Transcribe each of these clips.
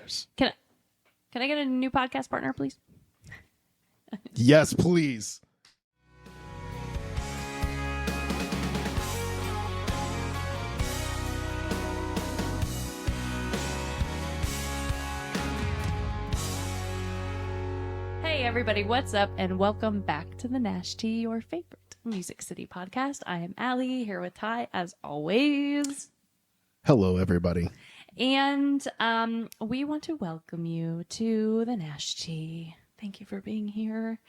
cares? Can I get a new podcast partner, please? Yes, please. Hey everybody, what's up? And welcome back to the Nashtea, your favorite Music City podcast. I am Allie, here with Ty, as always. Hello, everybody. And we want to welcome you to the Nashtea. Thank you for being here.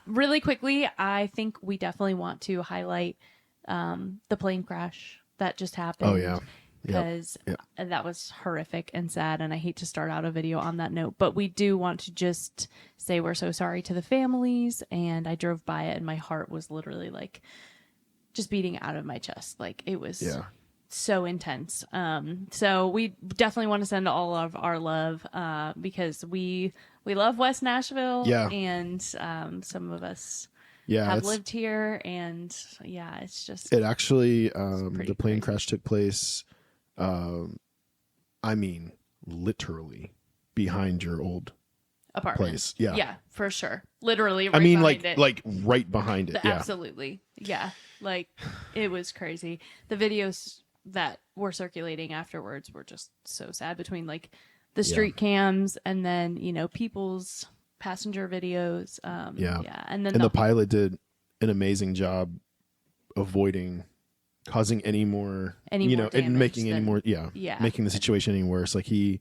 Really quickly, I think we definitely want to highlight the plane crash that just happened. Oh, yeah. Because that was horrific and sad, and I hate to start out a video on that note, but we do want to just say we're so sorry to the families. And I drove by it and my heart was literally like just beating out of my chest. Like it was so intense. So we definitely want to send all of our love because we love West Nashville. And some of us have lived here, and it's just it actually the plane crash took place I mean literally behind your old apartment place. Yeah, for sure. Literally right I mean behind it. like right behind it. Absolutely. Yeah. Like it was crazy. The videos that were circulating afterwards were just so sad, between like the street cams and then, you know, people's passenger videos. And then the pilot did an amazing job avoiding causing any more and making any more making the situation any worse. Like he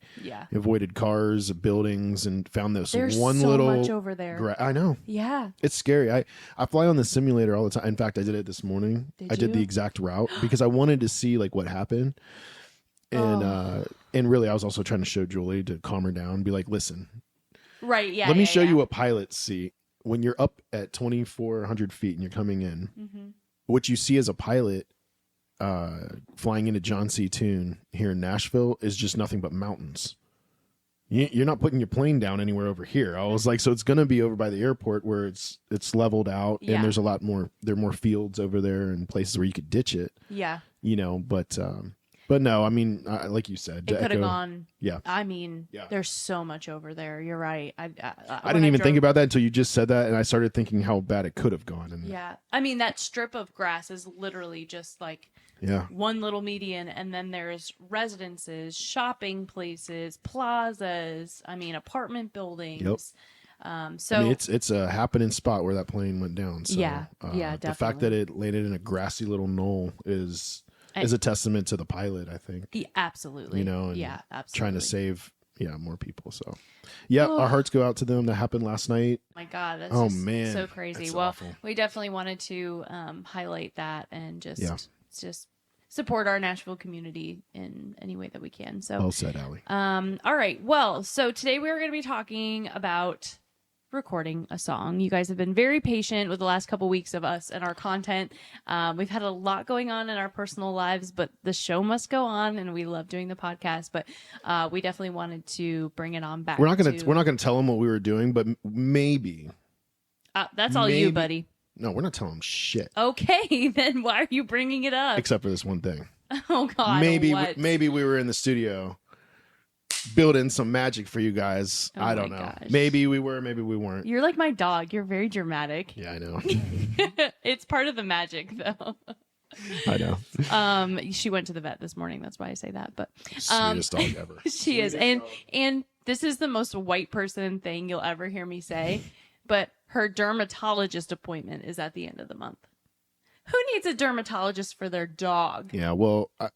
avoided cars, buildings, and found this There's one so little much over there. I know. Yeah. It's scary. I fly on the simulator all the time. In fact, I did it this morning. I did the exact route because I wanted to see like what happened. And really I was also trying to show Julie to calm her down, be like, listen. Right, yeah. Let me show you what pilots see when you're up at 2,400 feet and you're coming in. Mm-hmm. What you see as a pilot flying into John C. Toon here in Nashville is just nothing but mountains. You're not putting your plane down anywhere over here. I was like, so it's going to be over by the airport where it's leveled out and there's a lot more. There are more fields over there and places where you could ditch it. Yeah. You know, but no, I mean, like you said, it could have gone. Yeah. I mean, there's so much over there. You're right. I didn't even think about that until you just said that, and I started thinking how bad it could have gone. And I mean, that strip of grass is literally just like one little median, and then there's residences, shopping places, plazas. I mean, apartment buildings. Yep. So I mean, it's a happening spot where that plane went down. So, definitely. The fact that it landed in a grassy little knoll is a testament to the pilot, I think. Absolutely. You know, and absolutely. Trying to save more people. So our hearts go out to them. That happened last night. My God, that's man, so crazy. That's well, awful. We definitely wanted to highlight that and just support our Nashville community in any way that we can. So well said, Allie. All right. Well, so today we're going to be talking about recording a song. You guys have been very patient with the last couple weeks of us and our content. We've had a lot going on in our personal lives, but the show must go on, and we love doing the podcast. But we definitely wanted to bring it on back. We're not gonna tell them what we were doing, but maybe that's all you, buddy. No, we're not telling them shit. Okay, then why are you bringing it up? Except for this one thing. Oh God, maybe we were in the studio building some magic for you guys. I don't know. Gosh. Maybe we were, maybe we weren't. You're like my dog. You're very dramatic. Yeah, I know. It's part of the magic, though. I know. She went to the vet this morning. That's why I say that. But sweetest dog ever. She is, and this is the most white person thing you'll ever hear me say. But her dermatologist appointment is at the end of the month. Who needs a dermatologist for their dog? Yeah, well, I'm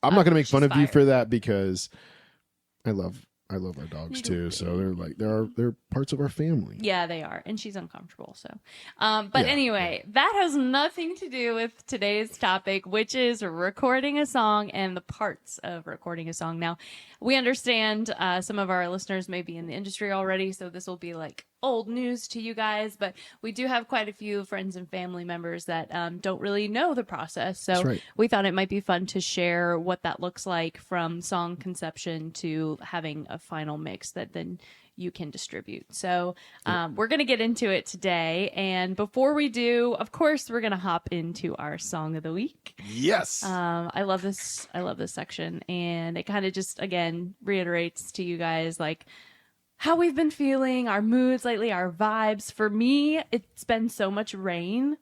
not going to make fun of you fired. for that because I love our dogs too. So they're parts of our family. Yeah, they are. And she's uncomfortable. So, anyway, that has nothing to do with today's topic, which is recording a song and the parts of recording a song. Now, we understand some of our listeners may be in the industry already, so this will be like old news to you guys, but we do have quite a few friends and family members that don't really know the process. So That's right. we thought it might be fun to share what that looks like from song conception to having a final mix that then you can distribute. So we're going to get into it today. And before we do, of course, we're going to hop into our song of the week. Yes. I love this. I love this section. And it kind of just, again, reiterates to you guys, like, how we've been feeling, our moods lately, our vibes. For me, it's been so much rain.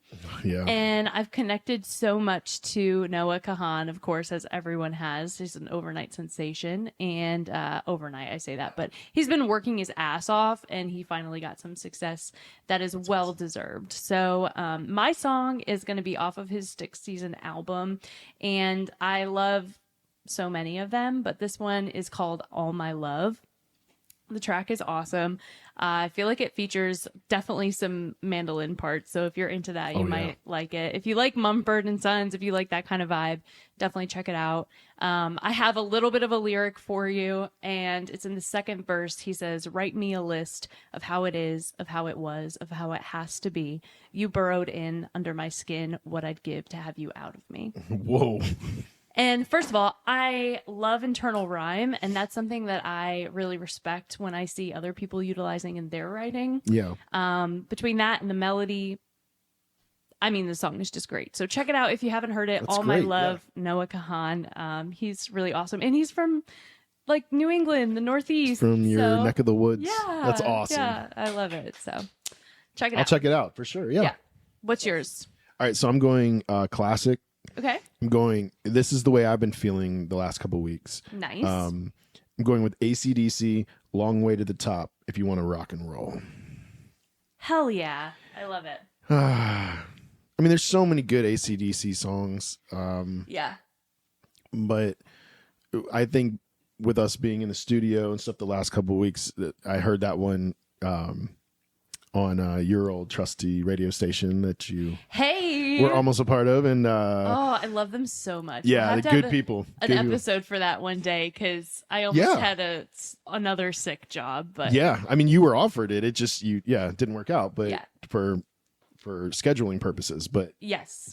Yeah. And I've connected so much to Noah Kahan, of course, as everyone has. He's an overnight sensation. And overnight, I say that. But he's been working his ass off, and he finally got some success that is well-deserved. So my song is going to be off of his 6th season album. And I love so many of them, but this one is called All My Love. The track is awesome. I feel like it features definitely some mandolin parts. So if you're into that, you might like it. If you like Mumford & Sons, if you like that kind of vibe, definitely check it out. I have a little bit of a lyric for you, and it's in the 2nd verse. He says, "Write me a list of how it is, of how it was, of how it has to be. You burrowed in under my skin, what I'd give to have you out of me." Whoa. And first of all, I love internal rhyme, and that's something that I really respect when I see other people utilizing in their writing. Yeah. Between that and the melody, I mean, the song is just great. So check it out if you haven't heard it. That's All great, My Love, Noah Kahan. He's really awesome. And he's from, like, New England, the Northeast. From your neck of the woods. Yeah. That's awesome. Yeah, I love it. So check it out. I'll check it out for sure. Yeah. What's yours? All right. So I'm going classic. Okay. This is the way I've been feeling the last couple of weeks. Nice. I'm going with ACDC, Long Way to the Top, if you want to rock and roll. Hell yeah. I love it. I mean, there's so many good ACDC songs. Yeah. But I think with us being in the studio and stuff the last couple of weeks, I heard that one on your old trusty radio station that you were almost a part of. And I love them so much. Yeah, we'll the good people. An episode for that one day, because I almost had another sick job. But yeah, I mean, you were offered it. It just it didn't work out. But for scheduling purposes. But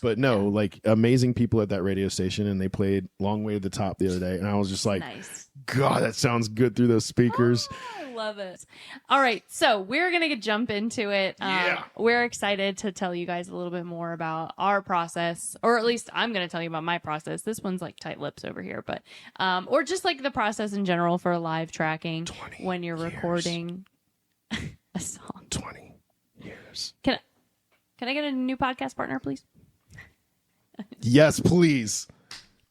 But no, like, amazing people at that radio station, and they played Long Way to the Top the other day, and I was just like, God, that sounds good through those speakers. I love it. All right, so we're gonna jump into it. We're excited to tell you guys a little bit more about our process, or at least I'm gonna tell you about my process. This one's like tight lips over here, but or just like the process in general for live tracking when you're recording a song. 20 years. Can I get a new podcast partner, please? Yes, please.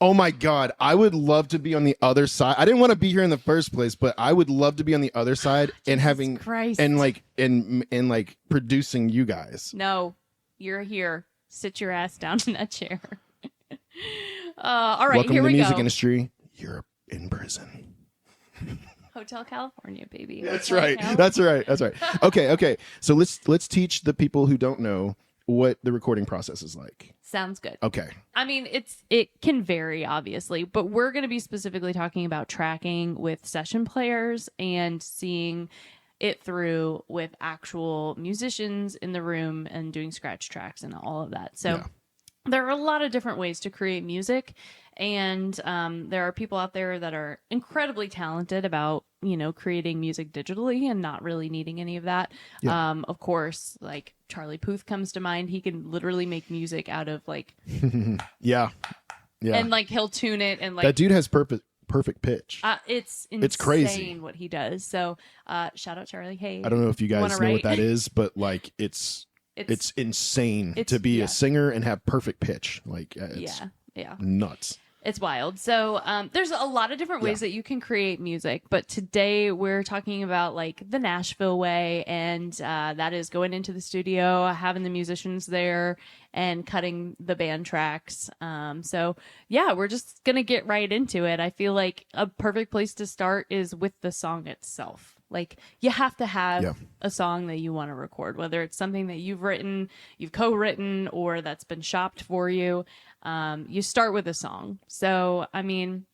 Oh my God, I would love to be on the other side. I didn't want to be here in the first place, but I would love to be on the other side and having Christ. and like producing you guys. No, you're here. Sit your ass down in that chair. All right, welcome here to the we music go. industry. You're in prison. Hotel California, baby. That's right. That's right. That's right. Okay. So let's teach the people who don't know what the recording process is like. Sounds good. Okay. I mean, it can vary, obviously, but we're going to be specifically talking about tracking with session players and seeing it through with actual musicians in the room and doing scratch tracks and all of that. So there are a lot of different ways to create music, and there are people out there that are incredibly talented about, creating music digitally and not really needing any of that. Of course, like Charlie Puth comes to mind. He can literally make music out of like yeah, and like he'll tune it, and like that dude has perfect pitch. It's crazy what he does. So shout out Charlie. Hey, I don't know if you guys know what that is, but like it's insane to be a singer and have perfect pitch. Like it's nuts. It's wild. So there's a lot of different ways that you can create music, but today we're talking about like the Nashville way, and that is going into the studio, having the musicians there, and cutting the band tracks. So we're just gonna get right into it. I feel like a perfect place to start is with the song itself. Like, you have to have a song that you want to record, whether it's something that you've written, you've co-written, or that's been shopped for you. You start with a song. So, I mean,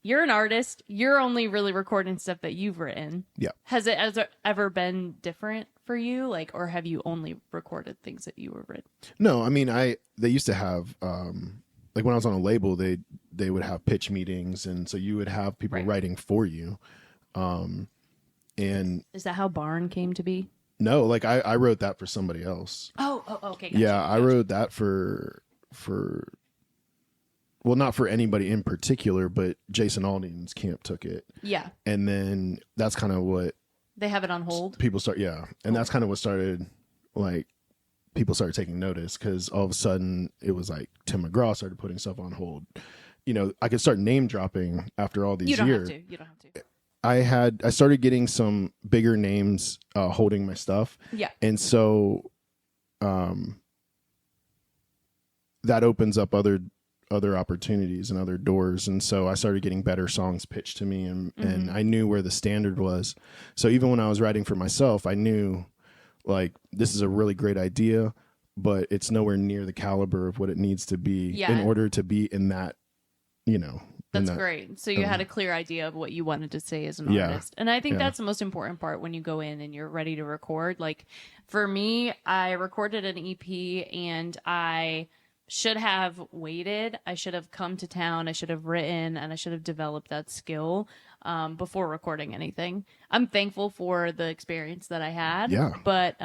you're an artist. You're only really recording stuff that you've written. Yeah. Has it ever been different for you? Like, or have you only recorded things that you were written? No, I mean, they used to have, like when I was on a label, they would have pitch meetings. And so you would have people writing for you. And is that how Barn came to be? No, like I wrote that for somebody else. Oh, okay. Gotcha, yeah. I wrote that for, well, not for anybody in particular, but Jason Aldean's camp took it. Yeah. And then that's kind of what they have it on hold. People start, yeah. And that's kind of what started, like, people started taking notice because all of a sudden it was like Tim McGraw started putting stuff on hold. You know, I could start name dropping after all these years. You don't have to. I started getting some bigger names holding my stuff. Yeah. And so that opens up other opportunities and other doors. And so I started getting better songs pitched to me and I knew where the standard was. So even when I was writing for myself, I knew like this is a really great idea, but it's nowhere near the caliber of what it needs to be in order to be in that, you know. That's great. So you had a clear idea of what you wanted to say as an artist. And I think that's the most important part when you go in and you're ready to record. Like for me, I recorded an EP and I should have waited. I should have come to town. I should have written and I should have developed that skill before recording anything. I'm thankful for the experience that I had. Yeah. But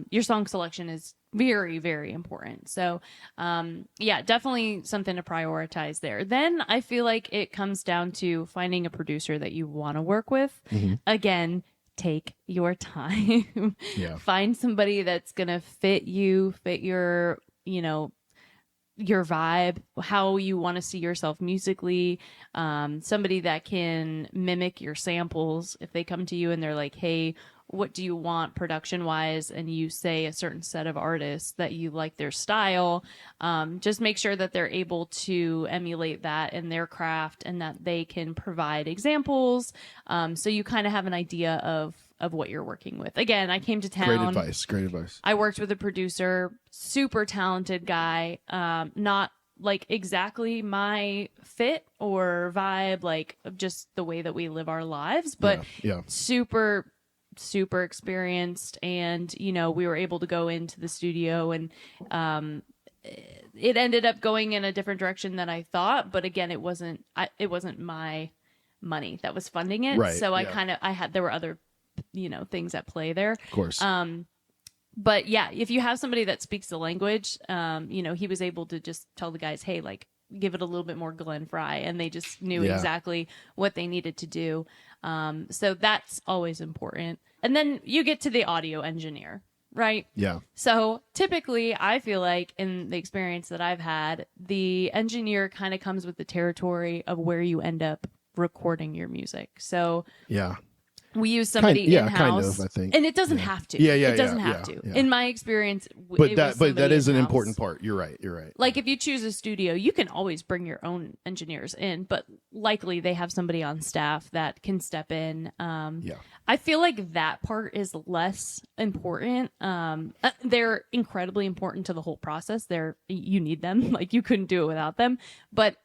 your song selection is very, very important. So, definitely something to prioritize there. Then I feel like it comes down to finding a producer that you want to work with. Mm-hmm. Again, take your time. Find somebody that's going to fit your, your vibe, how you want to see yourself musically, somebody that can mimic your samples. If they come to you and they're like, hey, what do you want production wise? And you say a certain set of artists that you like their style, just make sure that they're able to emulate that in their craft and that they can provide examples. So you kind of have an idea of what you're working with. Again, I came to town. Great advice. I worked with a producer, super talented guy, not like exactly my fit or vibe, like just the way that we live our lives, but super experienced. And, we were able to go into the studio and it ended up going in a different direction than I thought. But again, it wasn't my money that was funding it. Right, so there were other things at play there. Of course. But yeah, if you have somebody that speaks the language, he was able to just tell the guys, hey, like, give it a little bit more Glenn Fry, and they just knew exactly what they needed to do. So that's always important. And then you get to the audio engineer, right? Yeah. So typically, I feel like in the experience that I've had, the engineer kind of comes with the territory of where you end up recording your music. So yeah. We use somebody in-house, kind of, I think. And it doesn't have to. It doesn't have to. Yeah. In my experience, but that is an important part. You're right. Like if you choose a studio, you can always bring your own engineers in, but likely they have somebody on staff that can step in. I feel like that part is less important. They're incredibly important to the whole process. You need them. Like you couldn't do it without them. But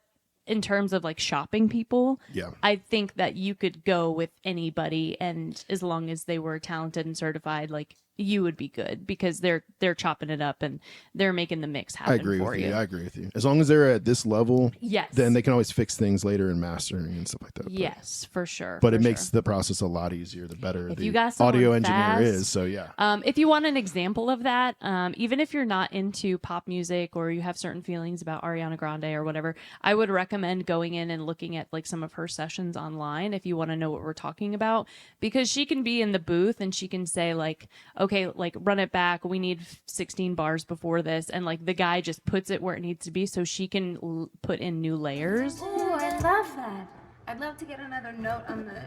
in terms of like shopping people, I think that you could go with anybody, and as long as they were talented and certified, like you would be good because they're chopping it up and they're making the mix happen. I agree with you. As long as they're at this level, then they can always fix things later in mastering and stuff like that. Yes, for sure. But it makes the process a lot easier the better if the you got audio engineer is. So if you want an example of that, even if you're not into pop music or you have certain feelings about Ariana Grande or whatever, I would recommend going in and looking at like some of her sessions online if you want to know what we're talking about, because she can be in the booth and she can say like, okay, like run it back. We need 16 bars before this. And like the guy just puts it where it needs to be so she can put in new layers. Oh, I love that. I'd love to get another note on the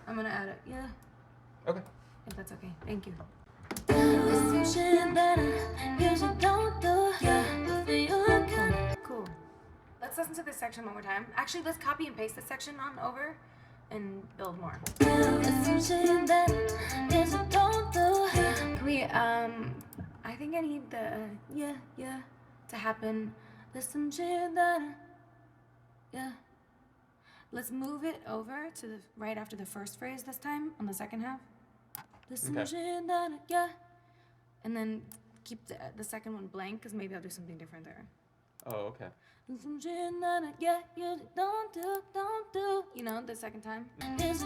I'm going to add it. Okay. If that's okay. Thank you. Cool. Let's listen to this section one more time. Actually, let's copy and paste this section on over and build more. I think I need the to happen. There's some shit that Let's move it over to the right after the first phrase this time on the second half. Yeah. And then keep the second one blank because maybe I'll do something different there. Oh, okay. Yeah, you don't do. You know, the second time. Okay, let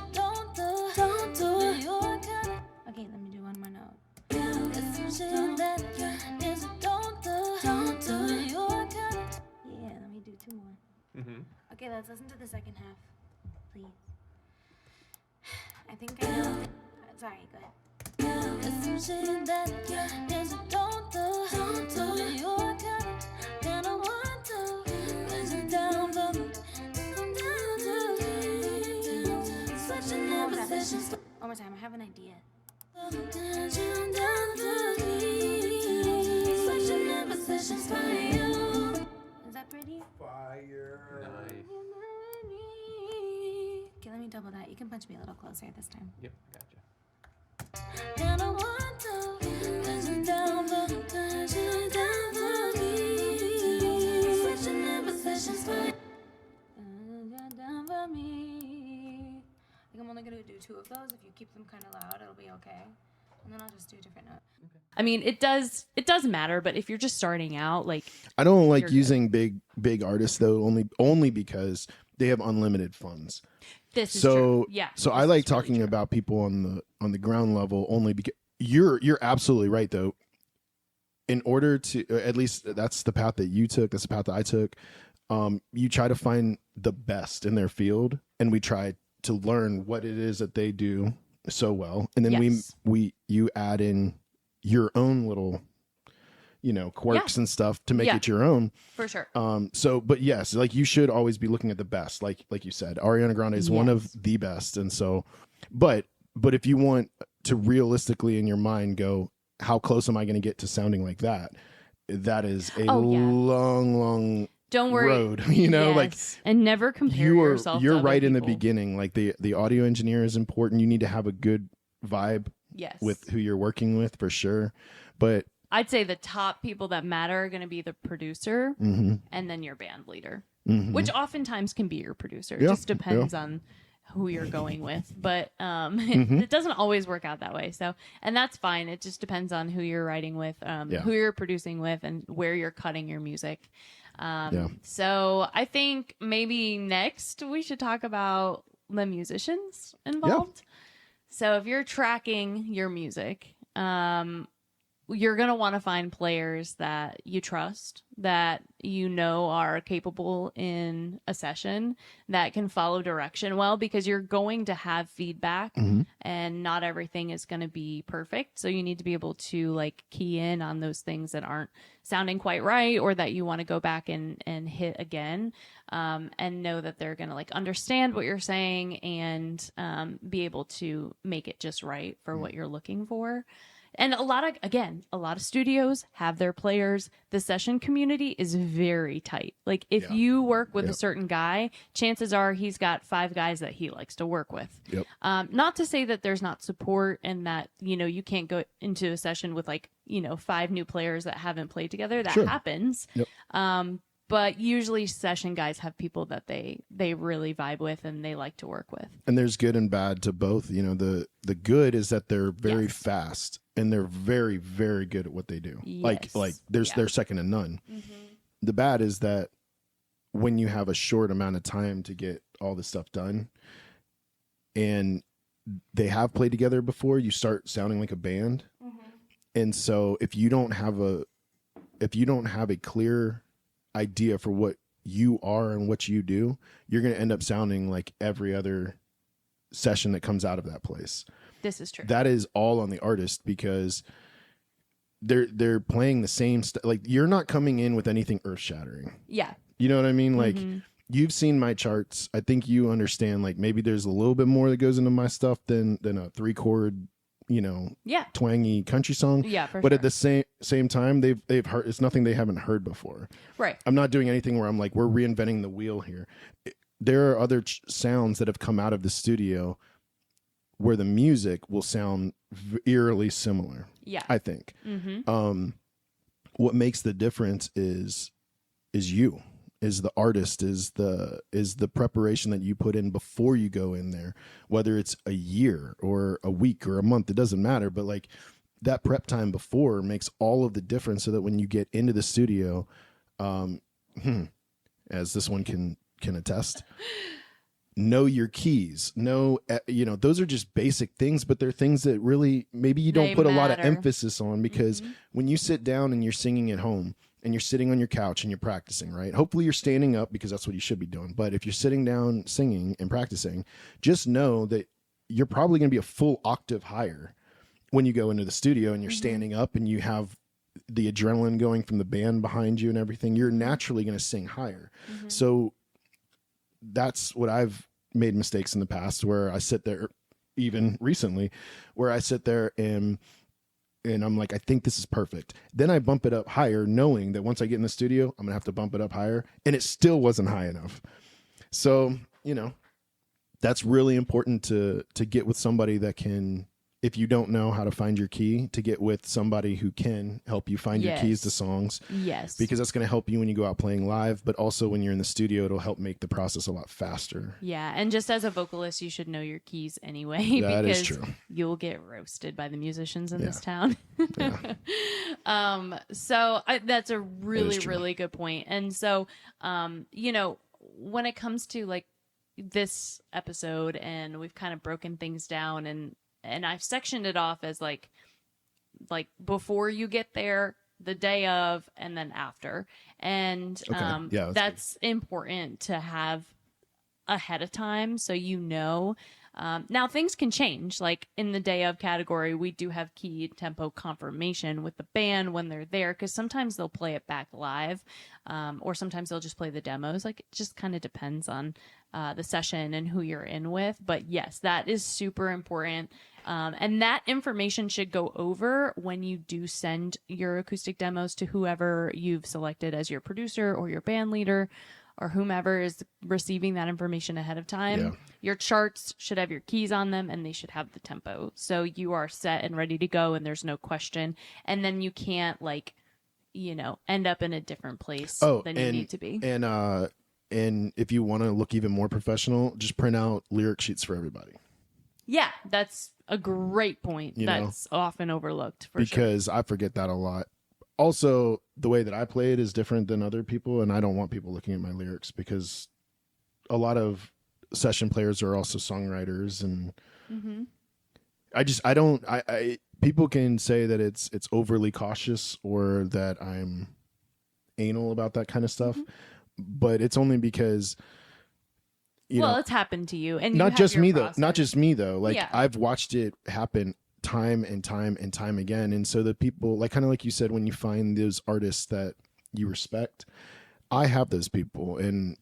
me do one more note. Yeah, let me do two more. Mm-hmm. Okay, let's listen to the second half, please. I think I know. Sorry, go ahead. One more time, I have an idea. Is that pretty? Fire. Nice. Okay, let me double that. You can punch me a little closer this time. Yep, I gotcha. I think I'm only gonna do 2 of those. If you keep them kind of loud, it'll be okay. And then I'll just do a different note. Okay. I mean, it does matter, but if you're just starting out, like, I don't like You're using big artists though, only because they have unlimited funds. this is So true. Yeah. So this I like is really talking true. about people on the ground level only because you're absolutely right though. In order to, at least that's the path that you took, that's the path that I took. You try to find the best in their field, and we try to learn what it is that they do so well, and then Yes. you add in your own little, quirks and stuff to make Yeah. it your own. For sure. But yes, like you should always be looking at the best, like you said, Ariana Grande is one of Yes. the best, and so, but if you want to realistically in your mind go, how close am I going to get to sounding like that? That is a long Don't worry. road, like and never compare yourself. you're to other right in the people. beginning. Like the audio engineer is important. You need to have a good vibe Yes. with who you're working with for sure. But I'd say the top people that matter are going to be the producer mhm, and then your band leader, mhm. which oftentimes can be your producer. It Yeah, just depends on who you're going with, but Mm-hmm. it doesn't always work out that way. So, and that's fine. It just depends on who you're writing with, who you're producing with, and where you're cutting your music. So I think maybe next we should talk about the musicians involved. So if you're tracking your music, you're going to want to find players that you trust, that you know are capable in a session, that can follow direction well, because you're going to have feedback and not everything is going to be perfect. So you need to be able to like key in on those things that aren't sounding quite right, or that you want to go back and hit again, and know that they're going to like understand what you're saying and be able to make it just right for what you're looking for. And a lot of studios have their players. The session community is very tight. Like if you work with a certain guy, chances are he's got 5 guys that he likes to work with. Yep. Not to say that there's not support and that, you can't go into a session with 5 new players that haven't played together. That happens. Yep. But usually session guys have people that they really vibe with and they like to work with. And there's good and bad to both. The good is that they're very fast and they're very, very good at what they do. Yes. Like they're second to none. Mm-hmm. The bad is that when you have a short amount of time to get all this stuff done and they have played together before, you start sounding like a band. Mm-hmm. And so if you don't have a clear idea for what you are and what you do, you're going to end up sounding like every other session that comes out of that place. This is true. That is all on the artist because they're playing the same stuff. Like you're not coming in with anything earth shattering. Yeah. You know what I mean? Like you've seen my charts. I think you understand, like maybe there's a little bit more that goes into my stuff than a 3-chord, twangy country song. Yeah, for but sure. at the same time, they've heard, it's nothing they haven't heard before. Right. I'm not doing anything where I'm like, we're reinventing the wheel here. There are other sounds that have come out of the studio where the music will sound eerily similar. Yeah. I think. Mm-hmm. What makes the difference is you is the artist, is the preparation that you put in before you go in there, whether it's a year or a week or a month, it doesn't matter. But like that prep time before makes all of the difference, so that when you get into the studio, as this one can attest, know your keys, those are just basic things, but they're things that really maybe you don't put a lot of emphasis on, because when you sit down and you're singing at home and you're sitting on your couch and you're practicing, right? Hopefully you're standing up, because that's what you should be doing. But if you're sitting down singing and practicing, just know that you're probably going to be a full octave higher when you go into the studio and you're standing up and you have the adrenaline going from the band behind you and everything. You're naturally going to sing higher. So that's what I've made mistakes in the past, where I sit there, even recently, where I sit there and I'm like, I think this is perfect. Then I bump it up higher, knowing that once I get in the studio, I'm gonna have to bump it up higher, and it still wasn't high enough. So, that's really important to get with somebody that can, if you don't know how to find your key, to get with somebody who can help you find your keys to songs. Yes. Because that's going to help you when you go out playing live, but also when you're in the studio, it'll help make the process a lot faster. Yeah. And just as a vocalist, you should know your keys anyway. That because is true. You'll get roasted by the musicians in this town. Yeah. So that's a really, really good point. And so, when it comes to like this episode, and we've kind of broken things down, and I've sectioned it off as like before you get there, the day of, and then after. And that's important to have ahead of time, so now things can change. Like in the day of category, we do have key tempo confirmation with the band when they're there, because sometimes they'll play it back live, or sometimes they'll just play the demos. Like it just kind of depends on the session and who you're in with. But yes, that is super important. And that information should go over when you do send your acoustic demos to whoever you've selected as your producer or your band leader, or whomever is receiving that information ahead of time. Yeah. Your charts should have your keys on them, and they should have the tempo. So you are set and ready to go, and there's no question. And then you can't end up in a different place than you need to be. And if you want to look even more professional, just print out lyric sheets for everybody. Yeah, that's a great point. That's often overlooked because I forget that a lot. Also, the way that I play it is different than other people, and I don't want people looking at my lyrics, because a lot of session players are also songwriters, and people can say that it's overly cautious, or that I'm anal about that kind of stuff, but it's only because it's happened to you, and not just me though. Like I've watched it happen time and time and time again. And so the people, like kind of like you said, when you find those artists that you respect, I have those people, and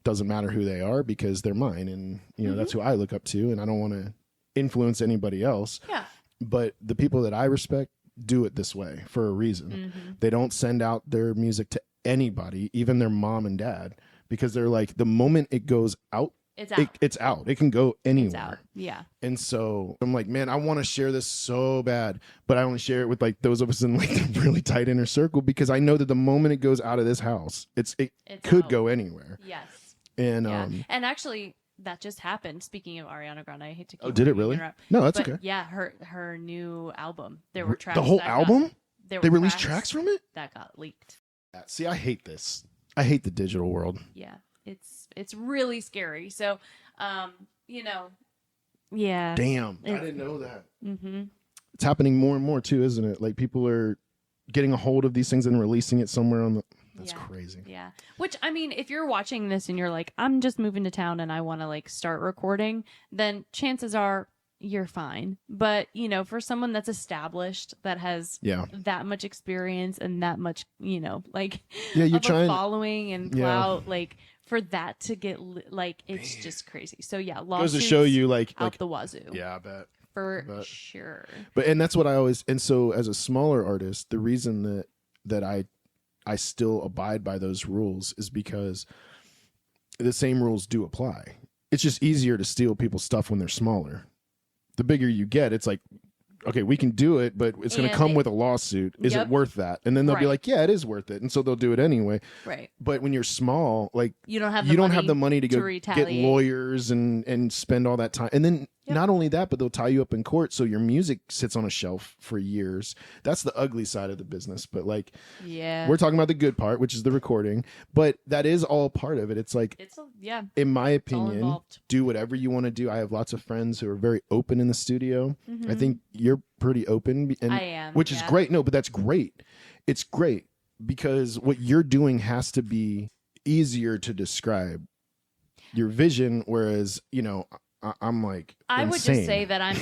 doesn't matter who they are, because they're mine, and that's who I look up to, and I don't want to influence anybody else. Yeah. But the people that I respect do it this way for a reason. They don't send out their music to anybody, even their mom and dad, because they're like, the moment it goes out, it's out. It can go anywhere. It's out. Yeah. And so I'm like, man, I want to share this so bad, but I only share it with like those of us in like the really tight inner circle, because I know that the moment it goes out of this house, it could go anywhere. Yes. And and actually that just happened. Speaking of Ariana Grande, I hate to keep. Oh, did it really? Interrupt. No, that's okay. Yeah, her new album. There were tracks. The whole album? They released tracks from it? That got leaked. See, I hate this. I hate the digital world. Yeah. It's really scary. So, yeah. Damn, I didn't know that. It's happening more and more too, isn't it? Like people are getting a hold of these things and releasing it somewhere on the. That's crazy. Yeah. Which, I mean, if you're watching this and you're like, I'm just moving to town and I want to like start recording, then chances are you're fine. But, for someone that's established, that has that much experience and that much, you're trying following and clout, like for that to get it's just crazy. So lawsuits goes to show you like out the wazoo. Yeah, I bet. For sure. And that's what I always, and so as a smaller artist, the reason that I still abide by those rules is because the same rules do apply. It's just easier to steal people's stuff when they're smaller. The bigger you get, it's like okay, we can do it, but it's going to come with a lawsuit. Is it worth that? And then they'll be like, yeah, it is worth it. And so they'll do it anyway. Right. But when you're small, like you don't have the money to go get lawyers and spend all that time. And then not only that, but they'll tie you up in court. So your music sits on a shelf for years. That's the ugly side of the business. But like, we're talking about the good part, which is the recording, but that is all part of it. It's like, in my opinion, do whatever you want to do. I have lots of friends who are very open in the studio. I think you're pretty open, and I am, which is great. No, but that's great. It's great because what you're doing has to be easier to describe your vision. Whereas, you know, I'm like, I would just say that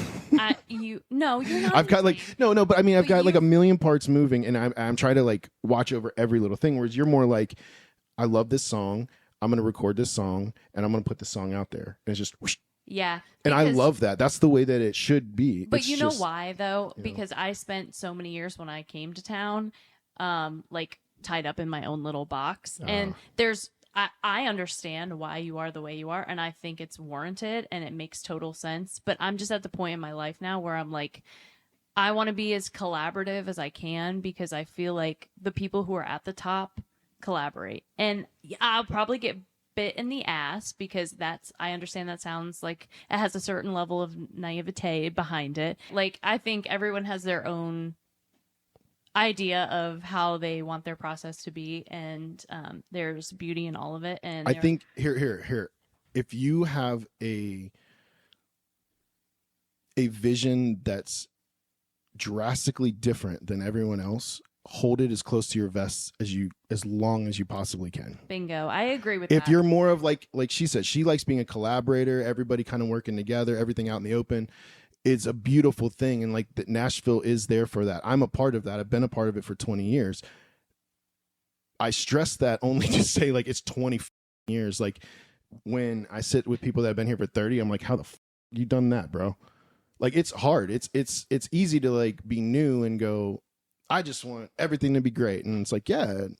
you're not. I've got like, no, but I mean, I've got like a million parts moving, and I'm trying to like watch over every little thing. Whereas you're more like, I love this song. I'm going to record this song and I'm going to put this song out there. And it's just, whoosh. Yeah. And I love that. That's the way that it should be. But you know why though? Because I spent so many years when I came to town, like tied up in my own little box. And I understand why you are the way you are. And I think it's warranted and it makes total sense. But I'm just at the point in my life now where I'm like, I want to be as collaborative as I can because I feel like the people who are at the top collaborate, and I'll probably get bit in the ass because I understand that sounds like it has a certain level of naivete behind it. Like, I think everyone has their own idea of how they want their process to be, and there's beauty in all of it. And I think here, if you have a vision that's drastically different than everyone else, hold it as close to your vest as long as you possibly can. Bingo. I agree with that. If you're more of like she said, she likes being a collaborator, everybody kind of working together, everything out in the open. It's a beautiful thing. And like that Nashville is there for that. I'm a part of that. I've been a part of it for 20 years. I stress that only to say like it's 20 years. Like when I sit with people that have been here for 30, I'm like, how the you done that, bro? Like it's hard. It's easy to like be new and go, I just want everything to be great. And it's like, that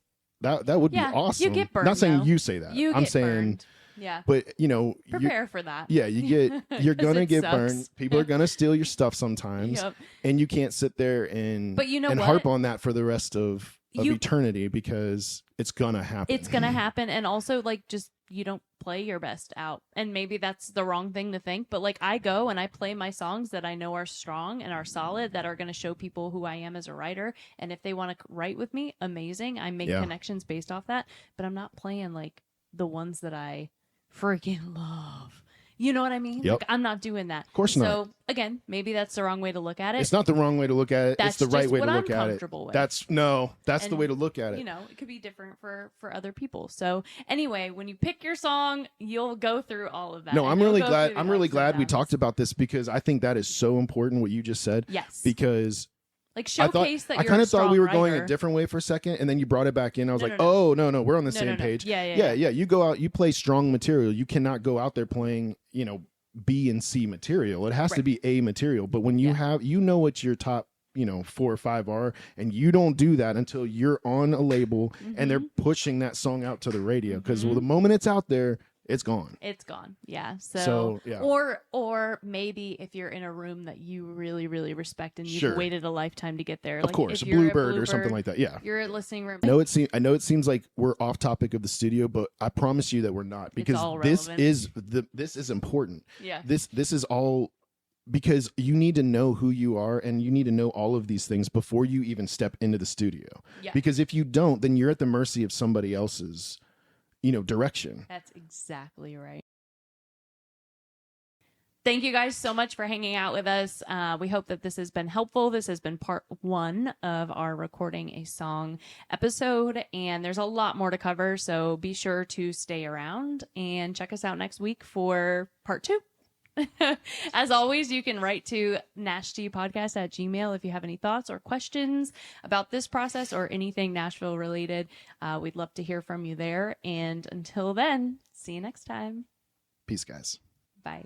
would be awesome. You get burned. Not saying you say that. I'm saying burned. Yeah. But you know, prepare for that. Yeah, you're gonna get burned. People are gonna steal your stuff sometimes. And you can't sit there and harp on that for the rest of eternity because it's gonna happen. It's gonna happen. And also like just you don't play your best out. And maybe that's the wrong thing to think, but like I go and I play my songs that I know are strong and are solid, that are going to show people who I am as a writer. And if they want to write with me, amazing. I make connections based off that, but I'm not playing like the ones that I freaking love. You know what I mean? Yep. Like, I'm not doing that. Of course not. So again, maybe that's the wrong way to look at it. It's not the wrong way to look at it. That's it's the right way to look at it. With. That's the way to look at it. You know, it could be different for other people. So anyway, when you pick your song, you'll go through all of that. No, I'm really glad. I'm really glad we talked about this because I think that is so important what you just said. Yes. Because like showcase that you're I kind of thought we were going writer. a different way for a second, and then you brought it back in. I was oh, no, we're on the same page. Yeah. You go out, you play strong material. You cannot go out there playing, you know, B and C material. It has to be A material. But when you have, you know what your top, 4 or 5 are, and you don't do that until you're on a label and they're pushing that song out to the radio. Because the moment it's out there, it's gone. It's gone. Yeah. So yeah. Or maybe if you're in a room that you really, really respect and you've waited a lifetime to get there. Of course, a Bluebird or something like that. Yeah. You're a listening room. I know it seems like we're off topic of the studio, but I promise you that we're not, because this is important. Yeah. This is all because you need to know who you are and you need to know all of these things before you even step into the studio. Yeah. Because if you don't, then you're at the mercy of somebody else's direction. That's exactly right. Thank you guys so much for hanging out with us. We hope that this has been helpful. This has been part 1 of our recording a song episode, and there's a lot more to cover, so be sure to stay around and check us out next week for part 2. As always, you can write to nashteapodcast@gmail.com if you have any thoughts or questions about this process or anything Nashville related. We'd love to hear from you there. And until then, see you next time. Peace, guys. Bye.